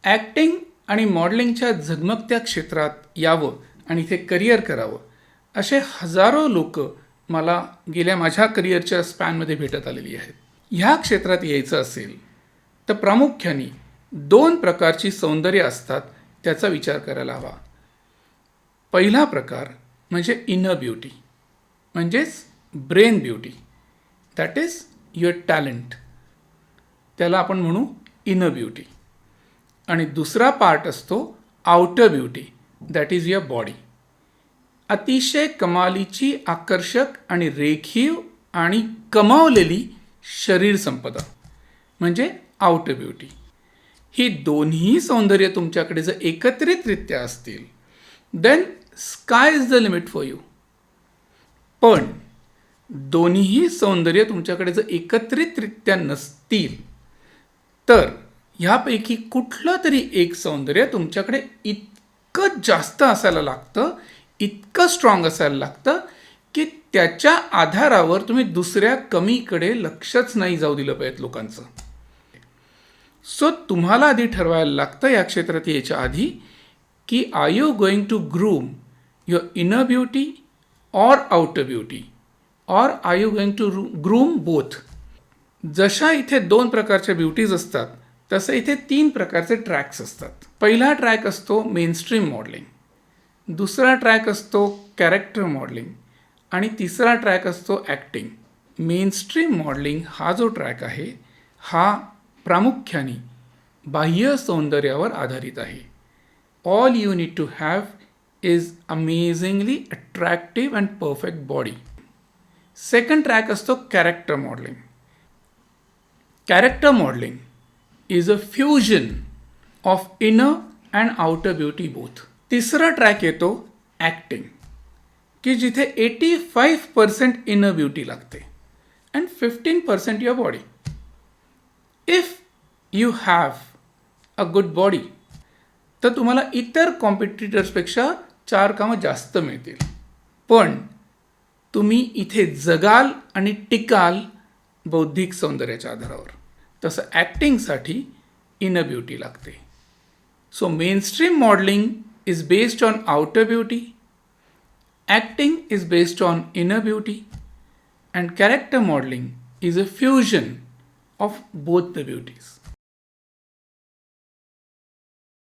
Acting आणि मॉडेलिंगच्या झगमगत्या क्षेत्रात यावं आणि इथे करिअर करावं असे हजारो लोक मला गेल्या माझ्या करिअरच्या स्पॅनमध्ये भेटत आलेली आहेत. ह्या क्षेत्रात यायचं असेल तर प्रामुख्याने 2 प्रकारची सौंदर्य असतात, त्याचा विचार करायला हवा. पहिला प्रकार म्हणजे इनर ब्युटी, म्हणजेच brain beauty, that is your talent, त्याला आपण म्हणू इनर ब्युटी. आणि दुसरा पार्ट असतो outer beauty, that is your body. अतिशय कमालीची, आकर्षक आणि रेखीव आणि कमावलेली शरीर संपदा म्हणजे आउटर ब्युटी. ही दोन्ही सौंदर्य तुमच्याकडे जर एकत्रितरित्या असतील then sky is the limit for you. पण दोन्हीही सौंदर्य तुमच्याकडे जर एकत्रितरित्या नसतील तर ह्यापैकी कुठलं तरी एक सौंदर्य तुमच्याकडे इतकं जास्त असायला लागतं, इतकं स्ट्रॉंग असायला लागतं की त्याच्या आधारावर तुम्ही दुसऱ्या कमीकडे लक्षच नाही जाऊ दिलं पाहिजे लोकांचं. सो तुम्हाला आधी ठरवायला लागतं या क्षेत्रात यायच्या आधी की are you going to groom your inner beauty or outer beauty, or are you going to groom both. जशा इथे 2 प्रकारच्या ब्युटीज असतात तसं इथे 3 प्रकारचे ट्रॅक्स असतात. पहिला ट्रॅक असतो मेनस्ट्रीम मॉडेलिंग, दुसरा ट्रॅक असतो कॅरेक्टर मॉडेलिंग आणि तिसरा ट्रॅक असतो ॲक्टिंग. मेनस्ट्रीम मॉडेलिंग हा जो ट्रॅक आहे हा प्रामुख्याने बाह्य सौंदर्यावर आधारित आहे. All you need to have is amazingly attractive and perfect body. Second track असतो character modelling. Character modelling is a fusion of inner and outer beauty both. तिसरा ट्रॅक येतो ॲक्टिंग, की जिथे 85% इनर ब्युटी लागते and 15% your body. If you have a good body तर तुम्हाला इतर कॉम्पिटिटर्सपेक्षा 4 कामं जास्त मिळतील. पण तुम्ही इथे जगाल आणि टिकाल बौद्धिक सौंदर्याच्या आधारावर. तसं ॲक्टिंगसाठी इनर ब्युटी लागते. So mainstream modelling is based on outer beauty, acting is based on inner beauty, and character modeling is a fusion of both the beauties.